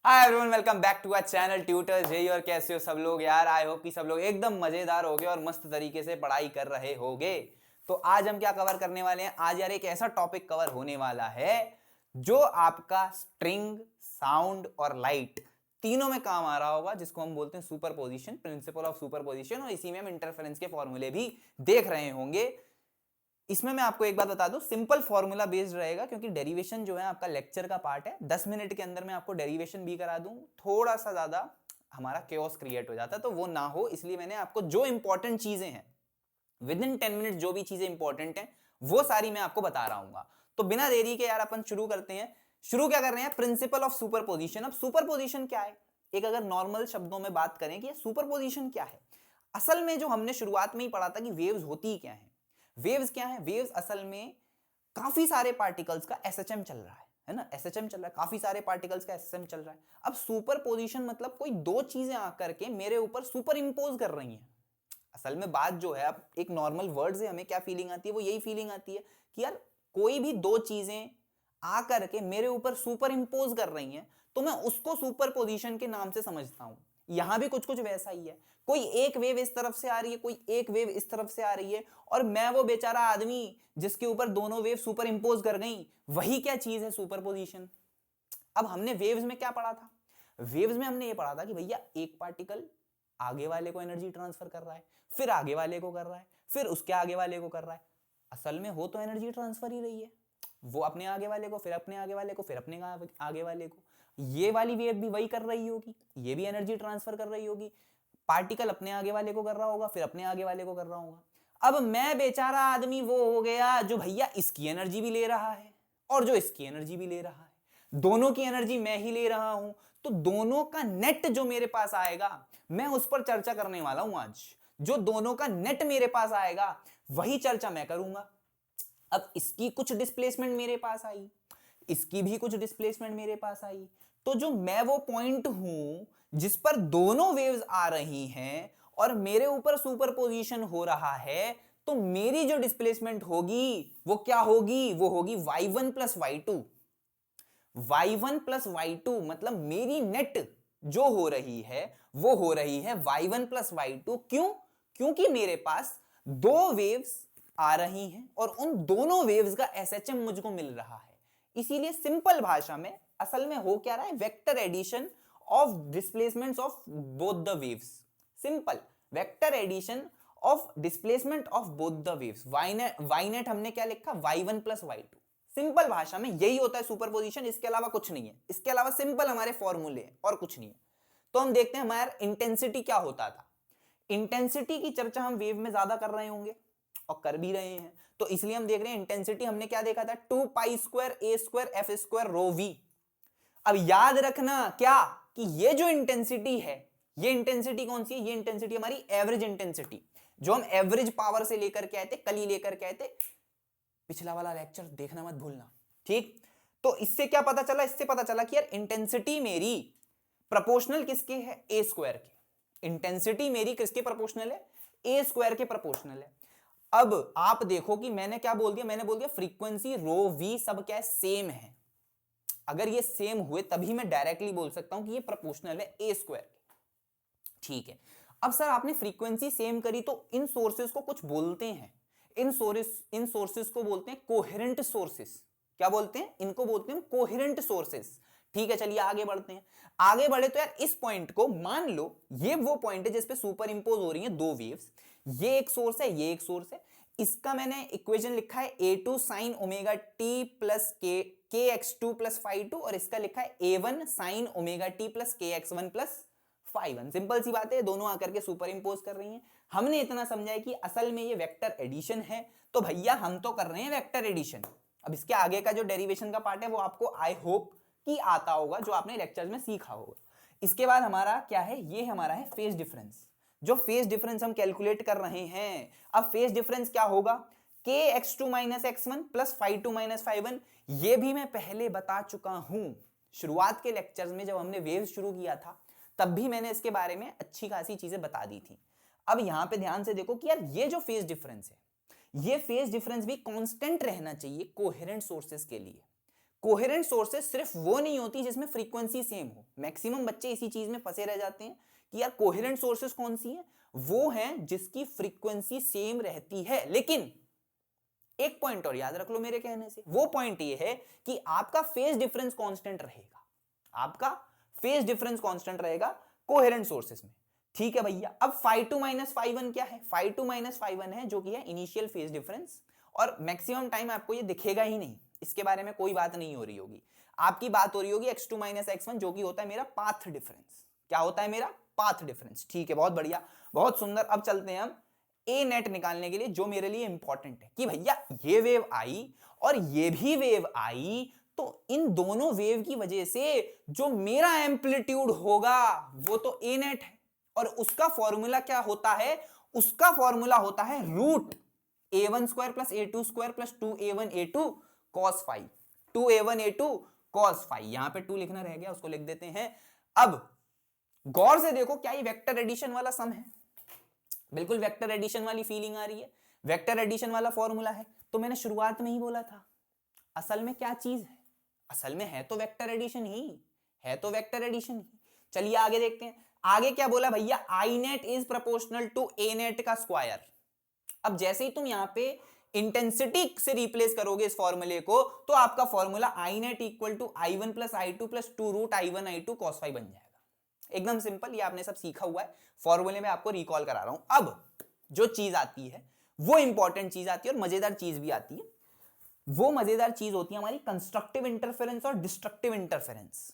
Hi everyone, welcome back to our channel Tutor JE. और कैसे हो सब लोग यार? आई होप कि सब लोग एकदम मजेदार होगे और मस्त तरीके से पढ़ाई कर रहे होगे। तो आज हम क्या कवर करने वाले हैं? आज यार एक ऐसा टॉपिक कवर होने वाला है जो आपका स्ट्रिंग, साउंड और लाइट तीनों में काम आ रहा होगा, जिसको हम बोलते हैं सुपरपोजिशन, प्रिंसिपल ऑफ सुपरपोजिशन। और इसी में हम इंटरफेरेंस के फॉर्मूले भी देख रहे होंगे। इसमें मैं आपको एक बात बता दूं, सिंपल फॉर्मूला बेस्ड रहेगा, क्योंकि डेरिवेशन जो है आपका लेक्चर का पार्ट है। 10 मिनट के अंदर मैं आपको डेरिवेशन भी करा दूं, थोड़ा सा ज्यादा हमारा केओस क्रिएट हो जाता है, तो वो ना हो इसलिए मैंने आपको जो इंपॉर्टेंट चीजें हैं विद इन 10 मिनट, जो भी चीजें इंपॉर्टेंट हैं वो सारी मैं आपको बता रहा हूँ। तो बिना देरी के यार अपन शुरू करते हैं। शुरू क्या कर रहे हैं? Principle of superposition. अब सुपरपोजिशन क्या है? एक अगर नॉर्मल शब्दों में बात करें कि सुपरपोजिशन क्या है, असल में जो हमने शुरुआत में ही पढ़ा था कि वेव्स होती क्या है। वेव्स क्या है? वेव्स असल में काफी सारे पार्टिकल्स का एसएचएम चल रहा है ना? एसएचएम चल रहा है, काफी सारे पार्टिकल्स का एसएचएम चल रहा है। अब सुपरपोजिशन मतलब कोई दो चीजें आकर के मेरे ऊपर सुपर इंपोज कर रही हैं। असल में बात जो है, अब एक नॉर्मल वर्ड से हमें क्या फीलिंग आती है? वो यही फीलिंग आती है कि यार कोई भी दो चीजें आकर के मेरे ऊपर सुपर इंपोज कर रही हैं, तो मैं उसको सुपरपोजिशन के नाम से समझता हूं। यहां भी कुछ कुछ वैसा ही है। कोई एक वेव इस तरफ से आ रही है, कोई एक वेव इस तरफ से आ रही है, और मैं वो बेचारा आदमी जिसके ऊपर दोनों वेव सुपर इंपोज कर गई। वही क्या चीज है? सुपरपोजिशन। अब हमने वेव्स में क्या पढ़ा था? वेव्स में हमने ये पढ़ा था कि भैया एक पार्टिकल आगे वाले को एनर्जी ट्रांसफर कर रहा है, फिर आगे वाले को कर रहा है, फिर उसके आगे वाले को कर रहा है। असल में हो तो एनर्जी ट्रांसफर ही रही है। वो अपने आगे वाले को, फिर अपने आगे वाले को, फिर अपने आगे वाले को। ये वाली वेव भी वही कर रही होगी, ये भी एनर्जी ट्रांसफर कर रही होगी। पार्टिकल अपने आगे वाले को कर रहा होगा, फिर अपने आगे वाले को कर रहा होगा। अब मैं बेचारा आदमी वो हो गया जो भैया इसकी एनर्जी भी ले रहा है और जो इसकी एनर्जी भी ले रहा है। दोनों की एनर्जी मैं ही ले रहा हूं, तो दोनों का नेट जो मेरे पास आएगा, मैं उस पर चर्चा करने वाला हूं आज। जो दोनों का नेट मेरे पास आएगा वही चर्चा मैं करूंगा। अब इसकी कुछ डिस्प्लेसमेंट मेरे पास आई, इसकी भी कुछ डिस्प्लेसमेंट मेरे पास आई, तो जो मैं वो पॉइंट हूं जिस पर दोनों वेव्स आ रही हैं और मेरे ऊपर सुपरपोजिशन हो रहा है, तो मेरी जो डिस्प्लेसमेंट होगी वो क्या होगी? वो होगी y1 plus y2। y1 plus y2 मतलब मेरी नेट जो हो रही है वो हो रही है y1 प्लस y2। क्यों? क्योंकि मेरे पास दो वेव्स आ रही हैं और उन दोनों वेव्स का एसएचएम मुझको मिल रहा है। इसीलिए सिंपल भाषा में असल में हो क्या रहा है? Vector addition of displacements of both the waves. Simple vector addition of displacement of both the waves. y net हमने क्या लिखा? y1 plus y2। सिंपल भाषा में यही होता है सुपरपोजिशन, इसके अलावा कुछ नहीं है। इसके अलावा सिंपल हमारे फॉर्मूले हैं और कुछ नहीं है। तो हम देखते हैं हमारा इंटेंसिटी क्या होता था। इंटेंसिटी की चर्चा हम वेव में ज्यादा कर रहे होंगे और कर भी रहे हैं, तो इसलिए हम देख रहे हैं इंटेंसिटी हमने क्या देखा था? 2 pi square a square f square rho v. अब याद रखना क्या कि ये जो इंटेंसिटी है, ये इंटेंसिटी कौन सी है? ये इंटेंसिटी हमारी एवरेज इंटेंसिटी, जो हम एवरेज पावर से लेकर के आए थे, कल ही लेकर के आए थे। पिछला वाला लेक्चर देखना मत भूलना, ठीक? तो इससे क्या पता चला? इससे पता चला कि यार इंटेंसिटी मेरी प्रोपोर्शनल किसके है? ए स्क्वायर के। इंटेंसिटी मेरी किसके प्रोपोर्शनल है? ए स्क्वायर के प्रोपोर्शनल है। अब आप देखो कि मैंने क्या बोल दिया? मैंने बोल दिया फ्रीक्वेंसी रो वी सब क्या है? सेम है। अगर ये सेम हुए तभी मैं डायरेक्टली बोल सकता हूं कि ये प्रोपोर्शनल है ए स्क्वायर के, ठीक है? अब सर आपने फ्रीक्वेंसी सेम करी, तो इन सोर्सेस को कुछ बोलते हैं। इन सोर्सेस को बोलते हैं कोहेरेंट सोर्सेस। क्या बोलते हैं? इनको बोलते हैं कोहेरेंट सोर्सेस। ठीक है, चलिए आगे बढ़ते हैं। आगे बढ़े तो यार इस पॉइंट को मान लो ये वो पॉइंट है जिसपे सुपर इंपोज हो रही है दो वेव्स। ये एक सोर्स है, ये एक सोर्स है। इसका मैंने इक्वेशन लिखा है a2 sine omega T plus K x two plus five two, और इसका लिखा है a1 sine omega T plus K X one plus five one. Simple सी बात है, दोनों आकर के सुपर इंपोज कर रही हैं। हमने इतना समझा है कि असल में ये वेक्टर एडिशन है, तो भैया हम तो कर रहे हैं वेक्टर एडिशन। अब इसके आगे का जो डेरिवेशन का पार्ट है वो आपको आई होप कि आता होगा, जो आपने लेक्चर्स में सीखा होगा। इसके बाद हमारा क्या है? ये हमारा है फेज डिफरेंस। जो फेज डिफरेंस हम कैलकुलेट कर रहे हैं, अब फेज डिफरेंस क्या होगा? K x two minus x one plus five two minus phi one. ये भी मैं पहले बता चुका हूं शुरुआत के लेक्चर्स में, जब हमने वेव्स शुरू किया था तब भी मैंने इसके बारे में अच्छी खासी चीजें बता दी थी। अब यहां पे ध्यान से देखो कि यार ये जो फेज डिफरेंस है, ये फेज डिफरेंस भी कांस्टेंट रहना चाहिए कोहेरेंट सोर्सेस के लिए। कोहेरेंट सोर्सेस सिर्फ वो नहीं होती जिसमें फ्रीक्वेंसी सेम हो। मैक्सिमम बच्चे इसी चीज में फंसे रह जाते हैं कि यार कोहेरेंट सोर्सेस कौन सी है, वो हैं जिसकी फ्रीक्वेंसी सेम रहती है। लेकिन एक पॉइंट और याद रख लो मेरे कहने से, वो पॉइंट ये है कि आपका फेज डिफरेंस कांस्टेंट रहेगा, आपका फेज डिफरेंस कांस्टेंट रहेगा कोहेरेंट सोर्सेस में। ठीक है भैया, अब phi2 माइनस phi1 क्या है? phi2 माइनस phi1 है जो कि है इनिशियल फेज डिफरेंस, और मैक्सिमम टाइम आपको ये दिखेगा ही नहीं, इसके बारे में कोई बात नहीं हो रही होगी। आपकी बात हो रही होगी x2 माइनस x1 जो कि होता है मेरा पाथ डिफरेंस। क्या होता है मेरा? Path difference. ठीक है, बहुत बढ़िया, बहुत सुंदर। अब चलते हैं हम ए नेट निकालने के लिए, जो मेरे लिए इंपॉर्टेंट है कि भैया ये वेव आई और ये भी वेव आई, तो इन दोनों वेव की वजह से जो मेरा एम्पलीट्यूड होगा वो तो ए नेट है, और उसका फॉर्मूला क्या होता है? उसका फॉर्मूला होता है root a1 square plus a2 square plus 2a1 a2 cos phi, 2a1 a2 cos phi. यहां पे 2 लिखना रह गया, उसको लिख देते हैं। अब गौर से देखो, क्या ये वेक्टर एडिशन वाला सम है? बिल्कुल वेक्टर एडिशन वाली फीलिंग आ रही है, वेक्टर एडिशन वाला फॉर्मूला है। तो मैंने शुरुआत में ही बोला था, असल में क्या चीज है? असल में है तो वेक्टर एडिशन ही, है तो वेक्टर एडिशन ही। चलिए आगे देखते हैं, आगे क्या बोला भैया? I net is proportional to A net का स्क्वायर। अब जैसे ही तुम यहां पे इंटेंसिटी से रिप्लेस करोगे इस फॉर्मूले को, तो आपका formula I net equal to i1 plus i2 plus 2 root i1 i2 cos phi बन जाएगा। एकदम सिंपल, ये आपने सब सीखा हुआ है, फॉर्मूले में आपको रिकॉल करा रहा हूं। अब जो चीज आती है वो इंपॉर्टेंट चीज आती है, और मजेदार चीज भी आती है। वो मजेदार चीज होती है हमारी कंस्ट्रक्टिव इंटरफेरेंस और डिस्ट्रक्टिव इंटरफेरेंस।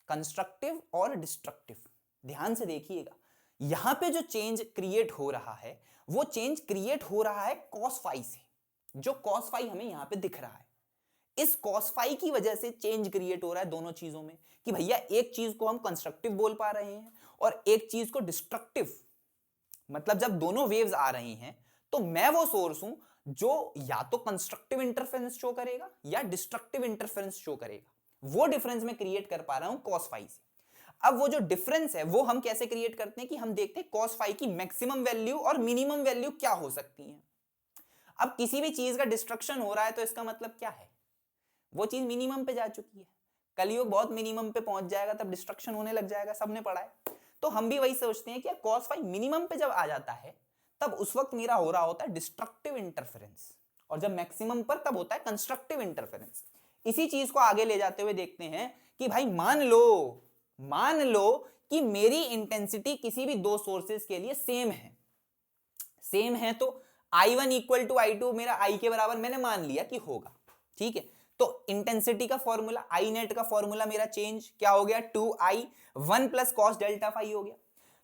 कंस्ट्रक्टिव और डिस्ट्रक्टिव, ध्यान से देखिएगा। यहां पे जो चेंज क्रिएट हो रहा है, वो चेंज क्रिएट हो रहा है कॉस फाई से। जो कॉस फाई हमें यहां पे दिख रहा है, इस कॉस फाई की वजह से चेंज क्रिएट हो रहा है दोनों चीजों में, कि भैया एक चीज को हम कंस्ट्रक्टिव बोल पा रहे हैं और एक चीज को डिस्ट्रक्टिव। मतलब जब दोनों वेव्स आ रही हैं, तो मैं वो सोर्स हूं जो या तो कंस्ट्रक्टिव इंटरफेरेंस शो करेगा या डिस्ट्रक्टिव इंटरफेरेंस शो करेगा। वो डिफरेंस मैं क्रिएट कर पा रहा हूं कॉस फाई से। अब वो जो डिफरेंस है वो हम कैसे क्रिएट करते हैं कि हम देखते हैं कॉस फाई की मैक्सिमम वैल्यू और मिनिमम वैल्यू क्या हो सकती है। अब किसी भी चीज का डिस्ट्रक्शन हो रहा है तो इसका मतलब क्या है? वो चीज मिनिमम पे जा चुकी है। कलयुग बहुत मिनिमम पे पहुंच जाएगा तब डिस्ट्रक्शन होने लग जाएगा, सबने पढ़ा है। तो हम भी वही सोचते हैं कि कॉस फाई मिनिमम पे जब आ जाता है, तब उस वक्त मेरा हो रहा होता है डिस्ट्रक्टिव इंटरफेरेंस, और जब मैक्सिमम पर तब होता है कंस्ट्रक्टिव इंटरफेरेंस। इसी चीज को आगे ले जाते हुए देखते हैं कि भाई मान लो कि मेरी इंटेंसिटी किसी भी दो सोर्सेस के लिए सेम है, तो I1 इक्वल टू I2 मेरा I के बराबर मैंने मान लिया कि होगा। ठीक है, तो इंटेंसिटी का फॉर्मूला, आई नेट का फॉर्मूला मेरा चेंज क्या हो गया? 2i 1 plus cos delta phi हो गया।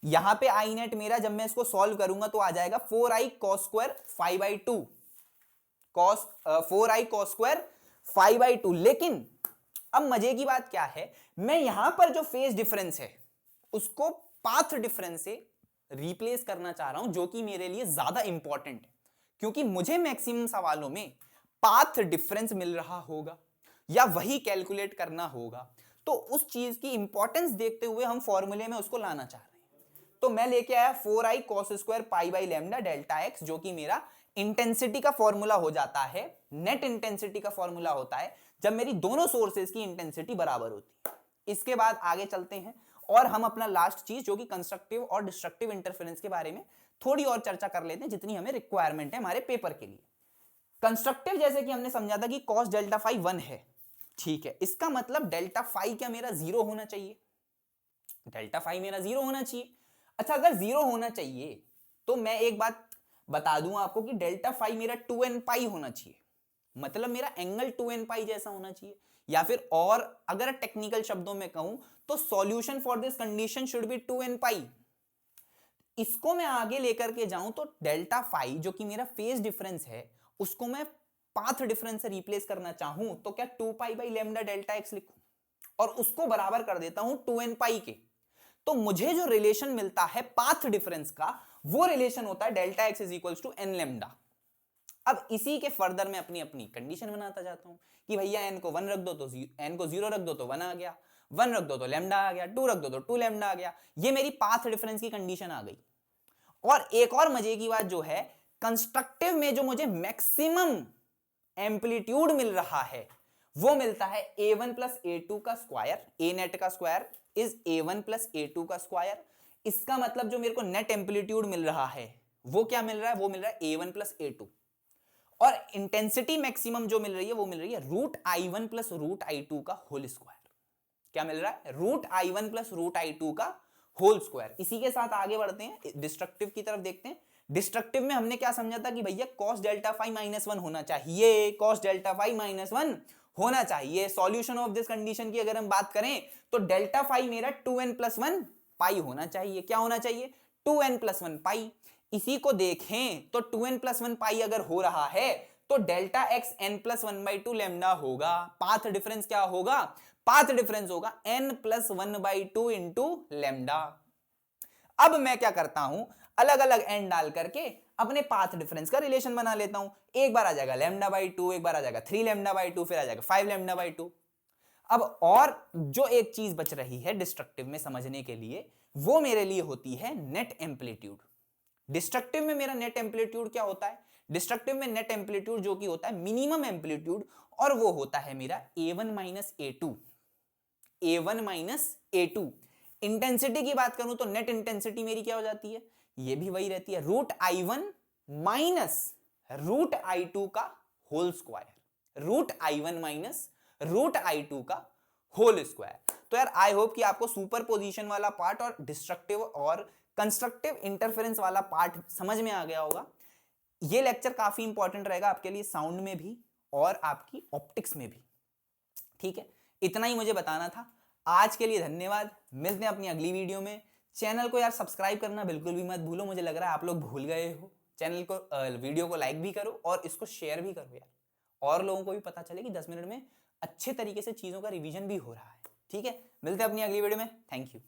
यहां पे आई नेट मेरा, जब मैं इसको सॉल्व करूंगा तो आ जाएगा 4i cos square 5/2, cos 4i cos square 5/2। लेकिन अब मजे की बात क्या है, मैं यहां पर जो फेज डिफरेंस है उसको पाथ डिफरेंस से रिप्लेस करना चाह रहा हूं, जो कि मेरे लिए ज्यादा इंपॉर्टेंट है, क्योंकि मुझे मैक्सिमम सवालों में पाथ डिफरेंस मिल रहा होगा या वही कैलकुलेट करना होगा। तो उस चीज की इंपॉर्टेंस देखते हुए हम फॉर्मूले में उसको लाना चाह रहे हैं। तो मैं लेके आया 4i cos square pi by lambda delta x, जो कि मेरा इंटेंसिटी का फॉर्मूला हो जाता है, नेट इंटेंसिटी का फॉर्मूला होता है जब मेरी दोनों सोर्सेज की इंटेंसिटी बराबर होती है। इसके बाद आगे चलते हैं और हम अपना लास्ट चीज जो कि कंस्ट्रक्टिव और डिस्ट्रक्टिव इंटरफेरेंस के बारे में थोड़ी और चर्चा कर लेते हैं, जितनी हमें रिक्वायरमेंट है हमारे पेपर के लिए। कंस्ट्रक्टिव जैसे कि हमने समझा था कि cos डेल्टा फाई 1 है, ठीक है, इसका मतलब डेल्टा फाई क्या मेरा 0 होना चाहिए? डेल्टा फाई मेरा 0 होना चाहिए। अच्छा, अगर 0 होना चाहिए तो मैं एक बात बता दूं आपको कि डेल्टा फाई मेरा 2n पाई होना चाहिए, मतलब मेरा एंगल 2n पाई जैसा होना चाहिए। या फिर और अगर टेक्निकल शब्दों में कहूं तो solution for this condition should be 2n पाई। इसको मैं आगे लेकर के जाऊं तो डेल्टा फाई जो कि मेरा फेज डिफरेंस है, उसको मैं पाथ डिफरेंस से रिप्लेस करना चाहूं तो क्या 2 pi by lambda delta x लिखूं और उसको बराबर कर देता हूं 2n पाई के। तो मुझे जो रिलेशन मिलता है पाथ डिफरेंस का, वो रिलेशन होता है delta x is equals to n lambda. अब इसी के फर्दर मैं अपनी अपनी कंडीशन बनाता जाता हूं कि भैया एन को 1 रख दो तो एन को 0 रख दो तो 1 आ गया, 1 रख दो तो लैम्डा आ गया, 2 रख दो तो 2 लैम्डा आ गया। ये मेरी पाथ डिफरेंस की कंडीशन आ गई। और एक और मजे की बात जो है, कंस्ट्रक्टिव में जो मुझे मैक्सिमम एम्पलीट्यूड मिल रहा है वो मिलता है a1 प्लस a2 का स्क्वायर, a नेट का square is a1 plus a2 का स्क्वायर। इसका मतलब जो मेरे को नेट एम्पलीट्यूड मिल रहा है वो क्या मिल रहा है, वो मिल रहा है a1 प्लस a2, और इंटेंसिटी मैक्सिमम जो मिल रही है वो मिल रही है root i1 plus root i2 का होल स्क्वायर। क्या मिल रहा है, root i1 plus root i2 का होल स्क्वायर। इसी के साथ आगे बढ़ते हैं, डिस्ट्रक्टिव की तरफ देखते हैं। डिस्ट्रक्टिव में हमने क्या समझा था कि भैया cos डेल्टा फाई माइनस 1 होना चाहिए, cos डेल्टा फाई माइनस 1 होना चाहिए। सॉल्यूशन ऑफ दिस कंडीशन की अगर हम बात करें तो डेल्टा फाई मेरा 2n प्लस 1 पाई होना चाहिए। क्या होना चाहिए, 2n प्लस 1 पाई। इसी को देखें तो 2n प्लस 1 पाई अगर हो रहा है तो delta x n plus 1/2 lambda होगा। पाथ डिफरेंस क्या होगा, पाथ डिफरेंस होगा n प्लस 1/2 इंटू लेमडा। अब मैं क्या करता हूं, अलग अलग n डाल करके अपने पाथ डिफरेंस का रिलेशन बना लेता हूं। एक बार आ जाएगा λ/2, एक बार आ जाएगा 3 λ/2, फिर आ जाएगा 5 λ/2। अब और जो एक चीज बच रही है डिस्ट्रक्टिव में समझने के लिए, वो मेरे लिए होती है नेट एम्पलीट्यूड। डिस्ट्रक्टिव में मेरा नेट एम्पलीट्यूड क्या होता है, डिस्ट्रक्टिव में नेट एम्पलीट्यूड जो कि होता है मिनिमम एम्पलीट्यूड, और वो होता है मेरा a1 minus a2, a1 minus a2। Intensity की बात करूं तो नेट इंटेंसिटी मेरी क्या हो जाती है, ये भी वही रहती है root i1 minus root i2 का whole square, root i1 minus root i2 का होल स्क्वायर। तो यार आई होप कि आपको सुपर पोजिशन वाला पार्ट और डिस्ट्रक्टिव और कंस्ट्रक्टिव इंटरफेरेंस वाला पार्ट समझ में आ गया होगा। ये लेक्चर काफी इंपॉर्टेंट रहेगा आपके लिए साउंड में भी और आपकी ऑप्टिक्स में भी। ठीक है, इतना ही मुझे बताना था। आज के लिए धन्यवाद, मिलते हैं अपनी अगली वीडियो में। चैनल को यार सब्सक्राइब करना बिल्कुल भी मत भूलो, मुझे लग रहा है आप लोग भूल गए हो। चैनल को वीडियो को लाइक भी करो और इसको शेयर भी करो यार, और लोगों को भी पता चले कि 10 मिनट में अच्छे तरीके से चीज़ों का रिवीजन भी हो रहा है। ठीक है, मिलते हैं अपनी अगली वीडियो में। Thank you.